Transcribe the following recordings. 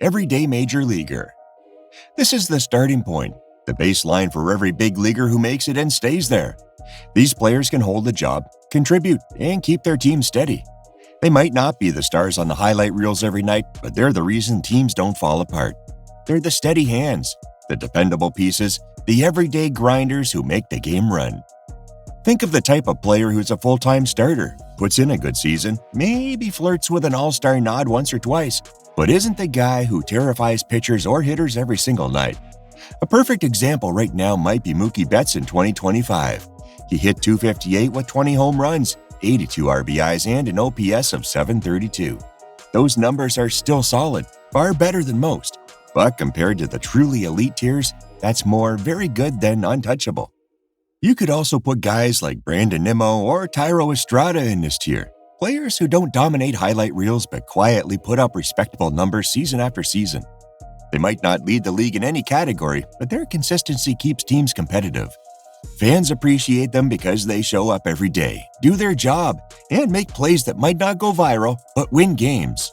everyday major leaguer. This is the starting point, the baseline for every big leaguer who makes it and stays there. These players can hold the job, contribute, and keep their team steady. They might not be the stars on the highlight reels every night, but they're the reason teams don't fall apart. They're the steady hands, the dependable pieces, the everyday grinders who make the game run. Think of the type of player who's a full-time starter, puts in a good season, maybe flirts with an all-star nod once or twice, but isn't the guy who terrifies pitchers or hitters every single night. A perfect example right now might be Mookie Betts in 2025. He hit .258 with 20 home runs, 82 RBIs, and an OPS of .732. Those numbers are still solid, far better than most, but compared to the truly elite tiers, that's more very good than untouchable. You could also put guys like Brandon Nimmo or Thairo Estrada in this tier, players who don't dominate highlight reels but quietly put up respectable numbers season after season. They might not lead the league in any category, but their consistency keeps teams competitive. Fans appreciate them because they show up every day, do their job, and make plays that might not go viral but win games.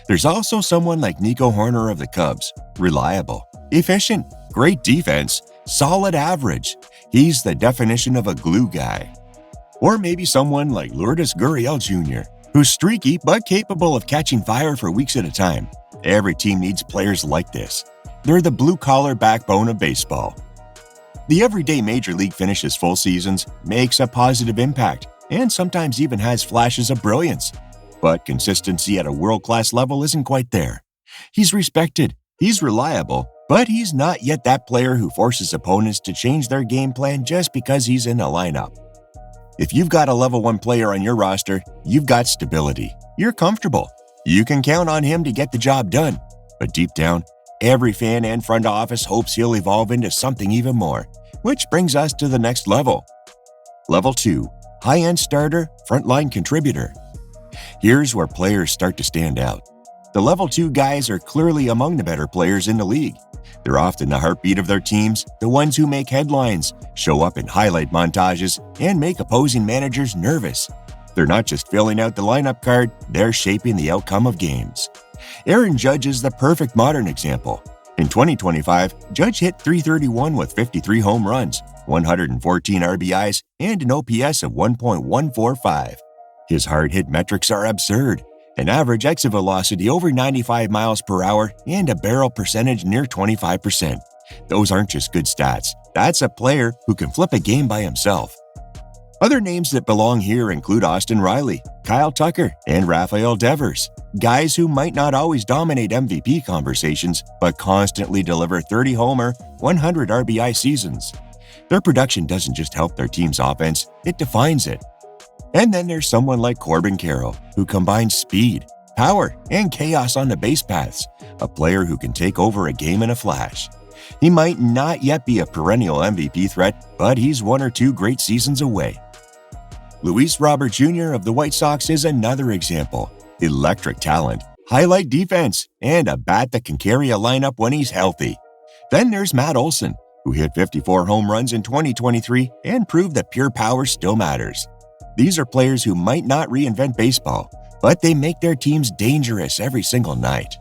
There's also someone like Nico Horner of the Cubs, reliable, efficient, great defense, solid average. He's the definition of a glue guy. Or maybe someone like Lourdes Gurriel Jr., who's streaky but capable of catching fire for weeks at a time. Every team needs players like this. They're the blue-collar backbone of baseball. The everyday major league finishes full seasons, makes a positive impact, and sometimes even has flashes of brilliance. But consistency at a world-class level isn't quite there. He's respected, he's reliable, but he's not yet that player who forces opponents to change their game plan just because he's in a lineup. If you've got a level 1 player on your roster, you've got stability. You're comfortable. You can count on him to get the job done. But deep down, every fan and front office hopes he'll evolve into something even more, which brings us to the next level. Level 2, high-end starter, frontline contributor. Here's where players start to stand out. The level 2 guys are clearly among the better players in the league. They're often the heartbeat of their teams, the ones who make headlines, show up in highlight montages, and make opposing managers nervous. They're not just filling out the lineup card, they're shaping the outcome of games. Aaron Judge is the perfect modern example. In 2025, Judge hit .331 with 53 home runs, 114 RBIs, and an OPS of 1.145. His hard hit metrics are absurd. An average exit velocity over 95 miles per hour and a barrel percentage near 25%. Those aren't just good stats. That's a player who can flip a game by himself. Other names that belong here include Austin Riley, Kyle Tucker, and Rafael Devers, guys who might not always dominate MVP conversations, but constantly deliver 30-homer, 100 RBI seasons. Their production doesn't just help their team's offense, it defines it. And then there's someone like Corbin Carroll, who combines speed, power, and chaos on the base paths, a player who can take over a game in a flash. He might not yet be a perennial MVP threat, but he's 1 or 2 great seasons away. Luis Robert Jr. of the White Sox is another example. Electric talent, highlight defense, and a bat that can carry a lineup when he's healthy. Then there's Matt Olson, who hit 54 home runs in 2023 and proved that pure power still matters. These are players who might not reinvent baseball, but they make their teams dangerous every single night.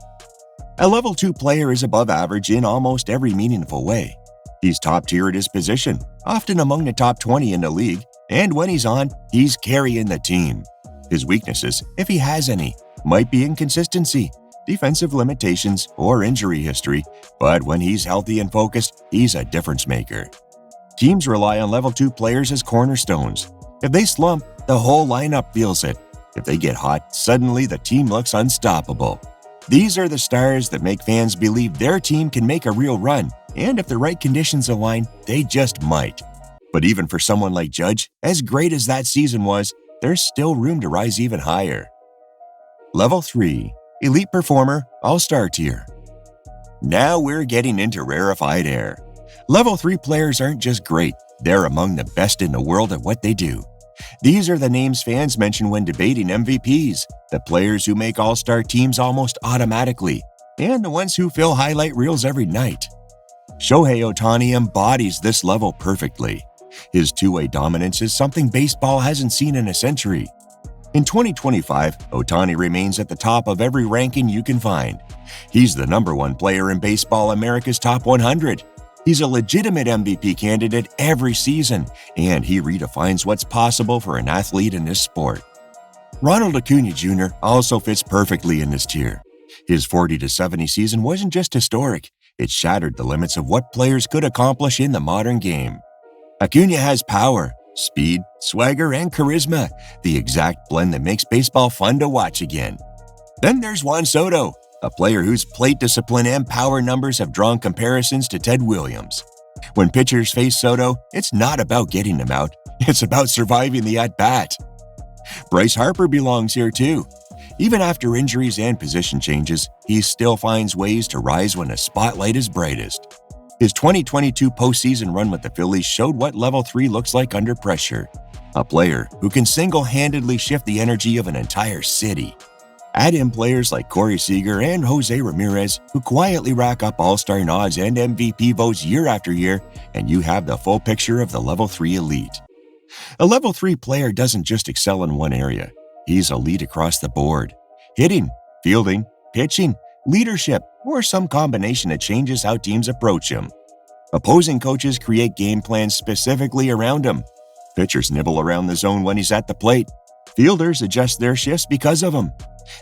A level 2 player is above average in almost every meaningful way. He's top tier at his position, often among the top 20 in the league, and when he's on, he's carrying the team. His weaknesses, if he has any, might be inconsistency, defensive limitations, or injury history, but when he's healthy and focused, he's a difference maker. Teams rely on level 2 players as cornerstones. If they slump, the whole lineup feels it. If they get hot, suddenly the team looks unstoppable. These are the stars that make fans believe their team can make a real run, and if the right conditions align, they just might. But even for someone like Judge, as great as that season was, there's still room to rise even higher. Level 3, elite performer, all-star tier. Now we're getting into rarefied air. Level 3 players aren't just great, they're among the best in the world at what they do. These are the names fans mention when debating MVPs, the players who make all-star teams almost automatically, and the ones who fill highlight reels every night. Shohei Ohtani embodies this level perfectly. His two-way dominance is something baseball hasn't seen in a century. In 2025, Ohtani remains at the top of every ranking you can find. He's the #1 player in Baseball America's Top 100. He's a legitimate MVP candidate every season, and he redefines what's possible for an athlete in this sport. Ronald Acuna Jr. also fits perfectly in this tier. His 40-70 season wasn't just historic, it shattered the limits of what players could accomplish in the modern game. Acuna has power, speed, swagger, and charisma, the exact blend that makes baseball fun to watch again. Then there's Juan Soto, a player whose plate discipline and power numbers have drawn comparisons to Ted Williams. When pitchers face Soto, it's not about getting him out, it's about surviving the at-bat. Bryce Harper belongs here too. Even after injuries and position changes, he still finds ways to rise when the spotlight is brightest. His 2022 postseason run with the Phillies showed what Level 3 looks like under pressure. A player who can single-handedly shift the energy of an entire city. Add in players like Corey Seager and Jose Ramirez, who quietly rack up All-Star nods and MVP votes year after year, and you have the full picture of the Level 3 elite. A Level 3 player doesn't just excel in one area. He's elite across the board. Hitting, fielding, pitching, leadership, or some combination that changes how teams approach him. Opposing coaches create game plans specifically around him. Pitchers nibble around the zone when he's at the plate. Fielders adjust their shifts because of him.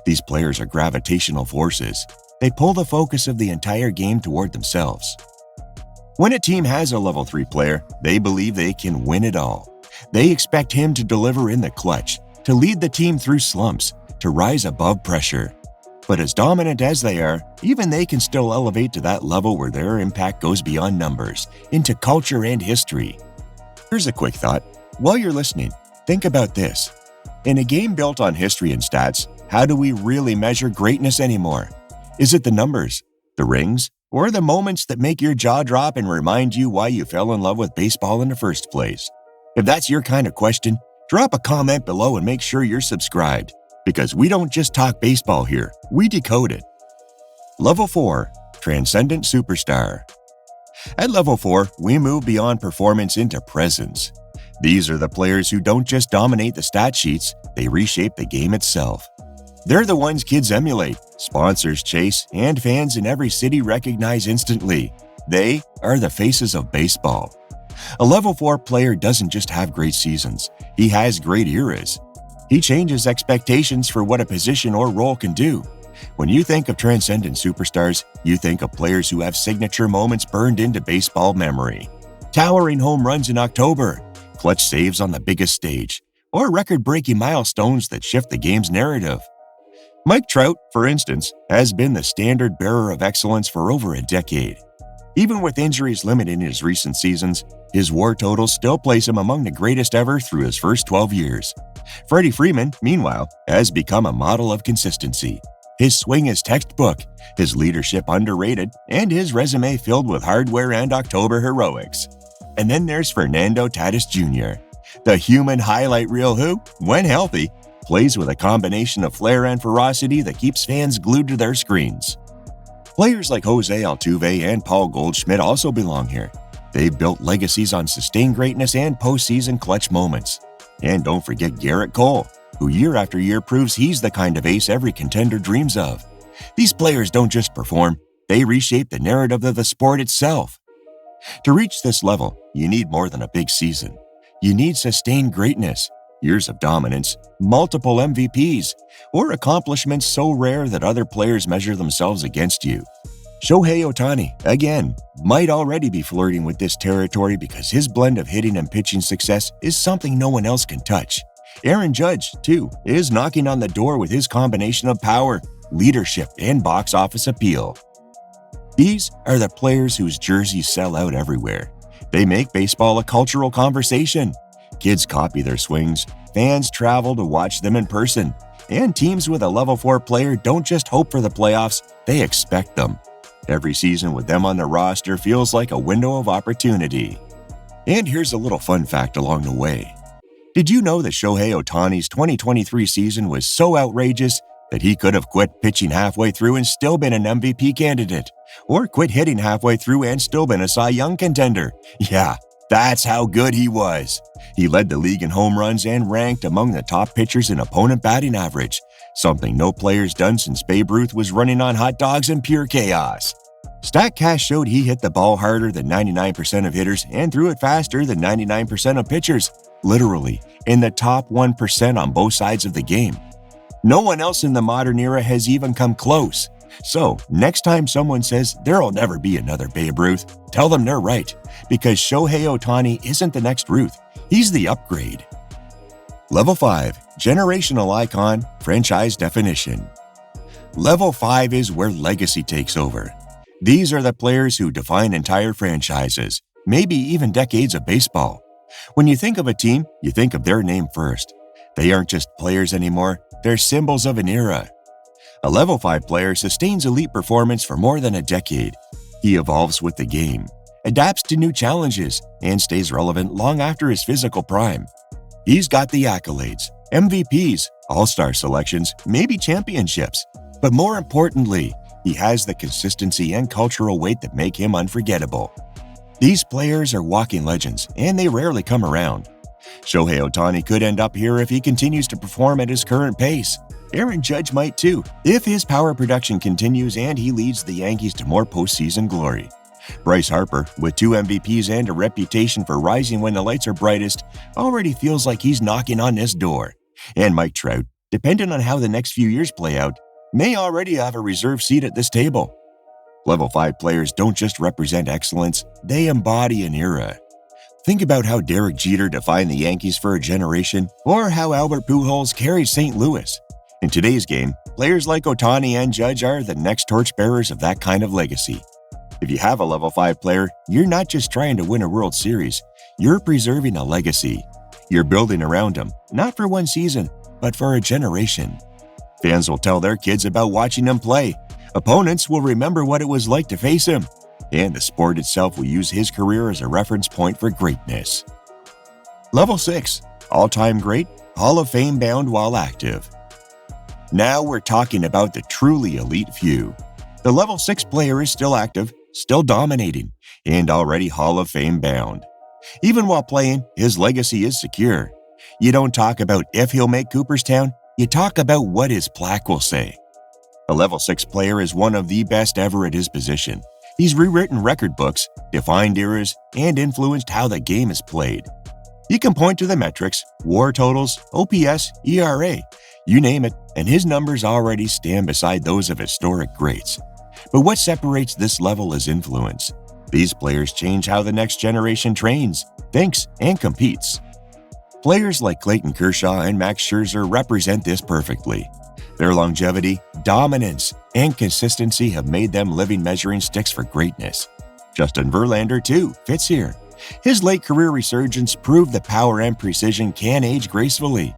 These players are gravitational forces. They pull the focus of the entire game toward themselves. When a team has a Level 3 player, they believe they can win it all. They expect him to deliver in the clutch, to lead the team through slumps, to rise above pressure. But as dominant as they are, even they can still elevate to that level where their impact goes beyond numbers, into culture and history. Here's a quick thought. While you're listening, think about this. In a game built on history and stats, how do we really measure greatness anymore? Is it the numbers, the rings, or the moments that make your jaw drop and remind you why you fell in love with baseball in the first place? If that's your kind of question, drop a comment below and make sure you're subscribed. Because we don't just talk baseball here, we decode it. Level 4, Transcendent Superstar. At Level 4, we move beyond performance into presence. These are the players who don't just dominate the stat sheets, they reshape the game itself. They're the ones kids emulate, sponsors chase, and fans in every city recognize instantly. They are the faces of baseball. A Level 4 player doesn't just have great seasons, he has great eras. He changes expectations for what a position or role can do. When you think of transcendent superstars, you think of players who have signature moments burned into baseball memory. Towering home runs in October, clutch saves on the biggest stage, or record-breaking milestones that shift the game's narrative. Mike Trout, for instance, has been the standard bearer of excellence for over a decade. Even with injuries limiting his recent seasons, his WAR totals still place him among the greatest ever through his first 12 years. Freddie Freeman, meanwhile, has become a model of consistency. His swing is textbook, his leadership underrated, and his resume filled with hardware and October heroics. And then there's Fernando Tatis Jr., the human highlight reel who, when healthy, plays with a combination of flair and ferocity that keeps fans glued to their screens. Players like Jose Altuve and Paul Goldschmidt also belong here. They've built legacies on sustained greatness and postseason clutch moments. And don't forget Garrett Cole, who year after year proves he's the kind of ace every contender dreams of. These players don't just perform, they reshape the narrative of the sport itself. To reach this level, you need more than a big season. You need sustained greatness, years of dominance, multiple MVPs, or accomplishments so rare that other players measure themselves against you. Shohei Ohtani, again, might already be flirting with this territory because his blend of hitting and pitching success is something no one else can touch. Aaron Judge, too, is knocking on the door with his combination of power, leadership, and box office appeal. These are the players whose jerseys sell out everywhere. They make baseball a cultural conversation. Kids copy their swings, fans travel to watch them in person, and teams with a Level 4 player don't just hope for the playoffs, they expect them. Every season with them on the roster feels like a window of opportunity. And here's a little fun fact along the way. Did you know that Shohei Ohtani's 2023 season was so outrageous that he could have quit pitching halfway through and still been an MVP candidate? Or quit hitting halfway through and still been a Cy Young contender? Yeah, That's how good he was. He led the league in home runs and ranked among the top pitchers in opponent batting average, something no player's done since Babe Ruth was running on hot dogs and pure chaos. StatCast showed he hit the ball harder than 99% of hitters and threw it faster than 99% of pitchers, literally in the top 1% on both sides of the game. No one else in the modern era has even come close. So, next time someone says there'll never be another Babe Ruth, tell them they're right, because Shohei Ohtani isn't the next Ruth, he's the upgrade. Level 5, Generational Icon, Franchise Definition. Level 5 is where legacy takes over. These are the players who define entire franchises, maybe even decades of baseball. When you think of a team, you think of their name first. They aren't just players anymore, they're symbols of an era. A Level 5 player sustains elite performance for more than a decade. He evolves with the game, adapts to new challenges, and stays relevant long after his physical prime. He's got the accolades, MVPs, All-Star selections, maybe championships. But more importantly, he has the consistency and cultural weight that make him unforgettable. These players are walking legends, and they rarely come around. Shohei Ohtani could end up here if he continues to perform at his current pace. Aaron Judge might too, if his power production continues and he leads the Yankees to more postseason glory. Bryce Harper, with 2 MVPs and a reputation for rising when the lights are brightest, already feels like he's knocking on this door. And Mike Trout, depending on how the next few years play out, may already have a reserved seat at this table. Level 5 players don't just represent excellence, they embody an era. Think about how Derek Jeter defined the Yankees for a generation, or how Albert Pujols carried St. Louis. In today's game, players like Ohtani and Judge are the next torchbearers of that kind of legacy. If you have a Level 5 player, you're not just trying to win a World Series, you're preserving a legacy. You're building around him, not for one season, but for a generation. Fans will tell their kids about watching him play. Opponents will remember what it was like to face him. And the sport itself will use his career as a reference point for greatness. Level 6, All-Time Great, Hall of Fame bound while active. Now we're talking about the truly elite few. The Level 6 player is still active, still dominating, and already Hall of Fame bound. Even while playing, his legacy is secure. You don't talk about if he'll make Cooperstown, you talk about what his plaque will say. A Level 6 player is one of the best ever at his position. He's rewritten record books, defined eras, and influenced how the game is played. You can point to the metrics, WAR totals, OPS, ERA, you name it, and his numbers already stand beside those of historic greats. But what separates this level is influence. These players change how the next generation trains, thinks, and competes. Players like Clayton Kershaw and Max Scherzer represent this perfectly. Their longevity, dominance, and consistency have made them living measuring sticks for greatness. Justin Verlander, too, fits here. His late career resurgence proved that power and precision can age gracefully.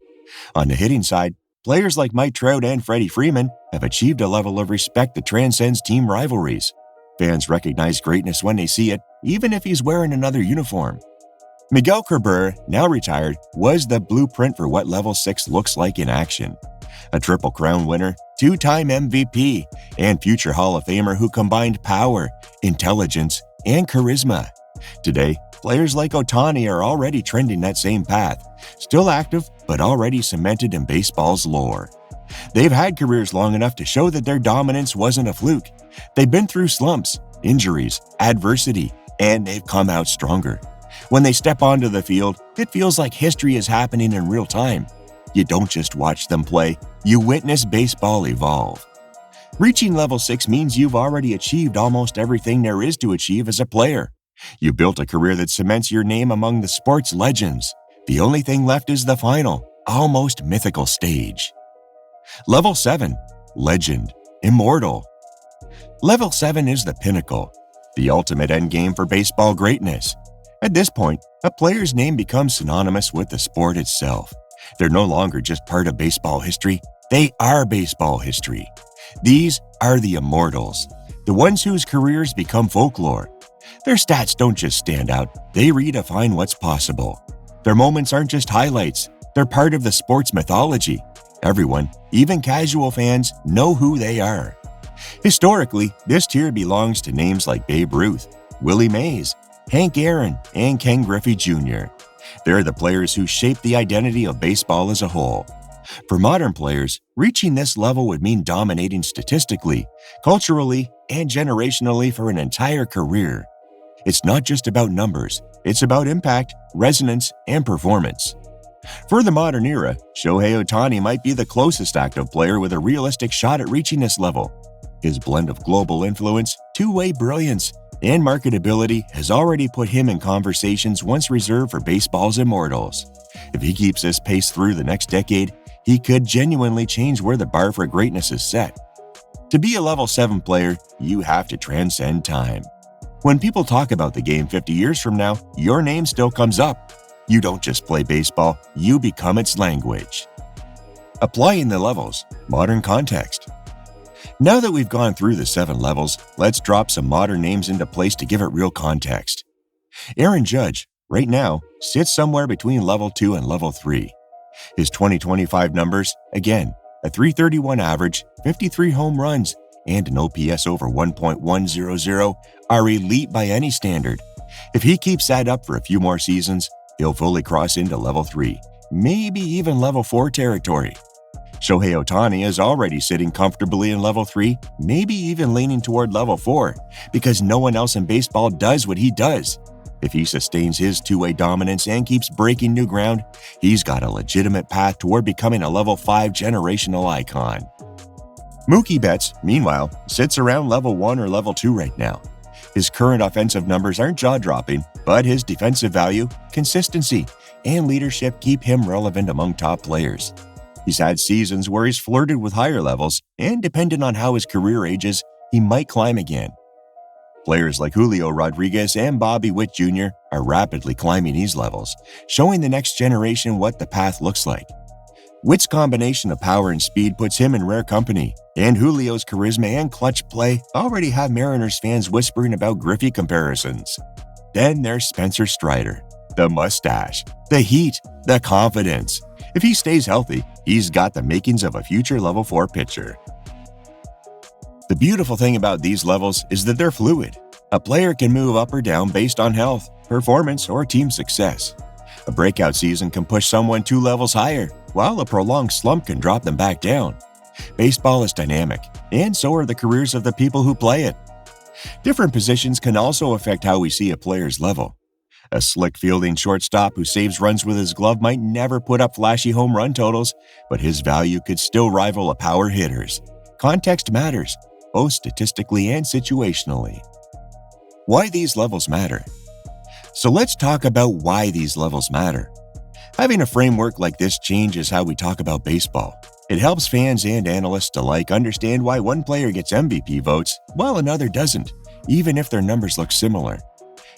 On the hitting side, players like Mike Trout and Freddie Freeman have achieved a level of respect that transcends team rivalries. Fans recognize greatness when they see it, even if he's wearing another uniform. Miguel Cabrera, now retired, was the blueprint for what Level 6 looks like in action. A Triple Crown winner, 2-time MVP, and future Hall of Famer who combined power, intelligence, and charisma. Today, players like Ohtani are already trending that same path, still active but already cemented in baseball's lore. They've had careers long enough to show that their dominance wasn't a fluke. They've been through slumps, injuries, adversity, and they've come out stronger. When they step onto the field, it feels like history is happening in real time. You don't just watch them play, you witness baseball evolve. Reaching Level 6 means you've already achieved almost everything there is to achieve as a player. You built a career that cements your name among the sport's legends. The only thing left is the final, almost mythical stage. Level 7, Legend, Immortal. Level 7 is the pinnacle, the ultimate endgame for baseball greatness. At this point, a player's name becomes synonymous with the sport itself. They're no longer just part of baseball history, they are baseball history. These are the immortals, the ones whose careers become folklore. Their stats don't just stand out, they redefine what's possible. Their moments aren't just highlights, they're part of the sport's mythology. Everyone, even casual fans, know who they are. Historically, this tier belongs to names like Babe Ruth, Willie Mays, Hank Aaron, and Ken Griffey Jr. They're the players who shape the identity of baseball as a whole. For modern players, reaching this level would mean dominating statistically, culturally, and generationally for an entire career. It's not just about numbers, it's about impact, resonance, and performance. For the modern era, Shohei Ohtani might be the closest active player with a realistic shot at reaching this level. His blend of global influence, two-way brilliance, and marketability has already put him in conversations once reserved for baseball's immortals. If he keeps this pace through the next decade, he could genuinely change where the bar for greatness is set. To be a level 7 player, you have to transcend time. When people talk about the game 50 years from now, your name still comes up. You don't just play baseball, you become its language. Applying the levels, modern context. Now that we've gone through the 7 levels, let's drop some modern names into place to give it real context. Aaron Judge, right now, sits somewhere between level 2 and level 3. His 2025 numbers, again, a .331 average, 53 home runs, and an OPS over 1.100 are elite by any standard. If he keeps that up for a few more seasons, he'll fully cross into level 3, maybe even level 4 territory. Shohei Ohtani is already sitting comfortably in level 3, maybe even leaning toward level 4, because no one else in baseball does what he does. If he sustains his two-way dominance and keeps breaking new ground, he's got a legitimate path toward becoming a level 5 generational icon. Mookie Betts, meanwhile, sits around level 1 or level 2 right now. His current offensive numbers aren't jaw-dropping, but his defensive value, consistency, and leadership keep him relevant among top players. He's had seasons where he's flirted with higher levels, and depending on how his career ages, he might climb again. Players like Julio Rodriguez and Bobby Witt Jr. are rapidly climbing these levels, showing the next generation what the path looks like. Witt's combination of power and speed puts him in rare company, and Julio's charisma and clutch play already have Mariners fans whispering about Griffey comparisons. Then there's Spencer Strider, the mustache, the heat, the confidence. If he stays healthy, he's got the makings of a future level 4 pitcher. The beautiful thing about these levels is that they're fluid. A player can move up or down based on health, performance, or team success. A breakout season can push someone 2 levels higher, while a prolonged slump can drop them back down. Baseball is dynamic, and so are the careers of the people who play it. Different positions can also affect how we see a player's level. A slick fielding shortstop who saves runs with his glove might never put up flashy home run totals, but his value could still rival a power hitter's. Context matters, both statistically and situationally. Why these levels matter. So let's talk about why these levels matter. Having a framework like this changes how we talk about baseball. It helps fans and analysts alike understand why one player gets MVP votes while another doesn't, even if their numbers look similar.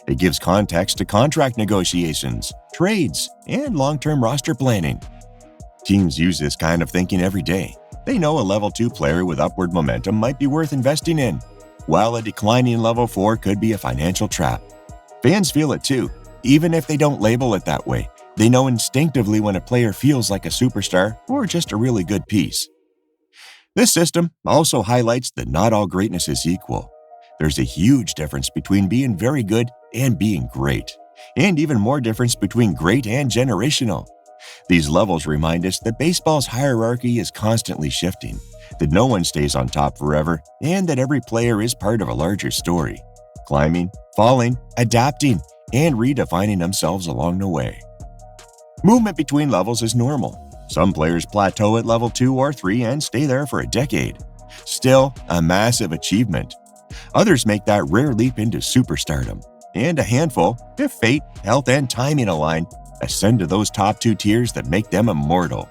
It gives context to contract negotiations, trades, and long-term roster planning. Teams use this kind of thinking every day. They know a level 2 player with upward momentum might be worth investing in, while a declining level 4 could be a financial trap. Fans feel it too, even if they don't label it that way. They know instinctively when a player feels like a superstar or just a really good piece. This system also highlights that not all greatness is equal. There's a huge difference between being very good and being great, and even more difference between great and generational. These levels remind us that baseball's hierarchy is constantly shifting, that no one stays on top forever, and that every player is part of a larger story, climbing, falling, adapting, and redefining themselves along the way. Movement between levels is normal. Some players plateau at level 2 or 3 and stay there for a decade. Still, a massive achievement. Others make that rare leap into superstardom, and a handful, if fate, health, and timing align, ascend to those top 2 tiers that make them immortal.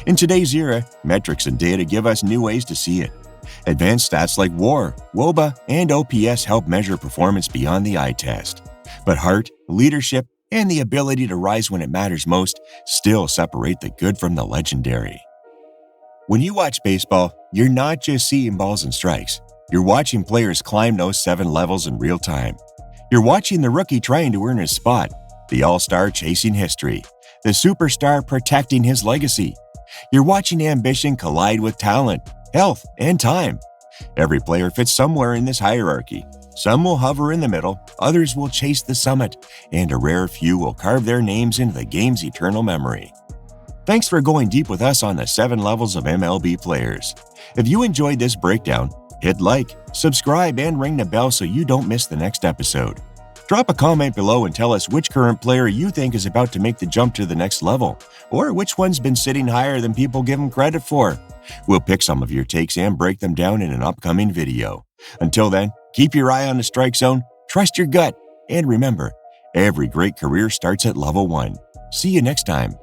In today's era, metrics and data give us new ways to see it. Advanced stats like WAR, WOBA, and OPS help measure performance beyond the eye test. But heart, leadership, and the ability to rise when it matters most still separate the good from the legendary. When you watch baseball, you're not just seeing balls and strikes. You're watching players climb those 7 levels in real time. You're watching the rookie trying to earn his spot, the all-star chasing history, the superstar protecting his legacy. You're watching ambition collide with talent, health, and time. Every player fits somewhere in this hierarchy, Some will hover in the middle, others will chase the summit, and a rare few will carve their names into the game's eternal memory. Thanks for going deep with us on the 7 levels of MLB players. If you enjoyed this breakdown, hit like, subscribe, and ring the bell so you don't miss the next episode. Drop a comment below and tell us which current player you think is about to make the jump to the next level, or which one's been sitting higher than people give him credit for. We'll pick some of your takes and break them down in an upcoming video. Until then, keep your eye on the strike zone, trust your gut, and remember, every great career starts at level 1. See you next time.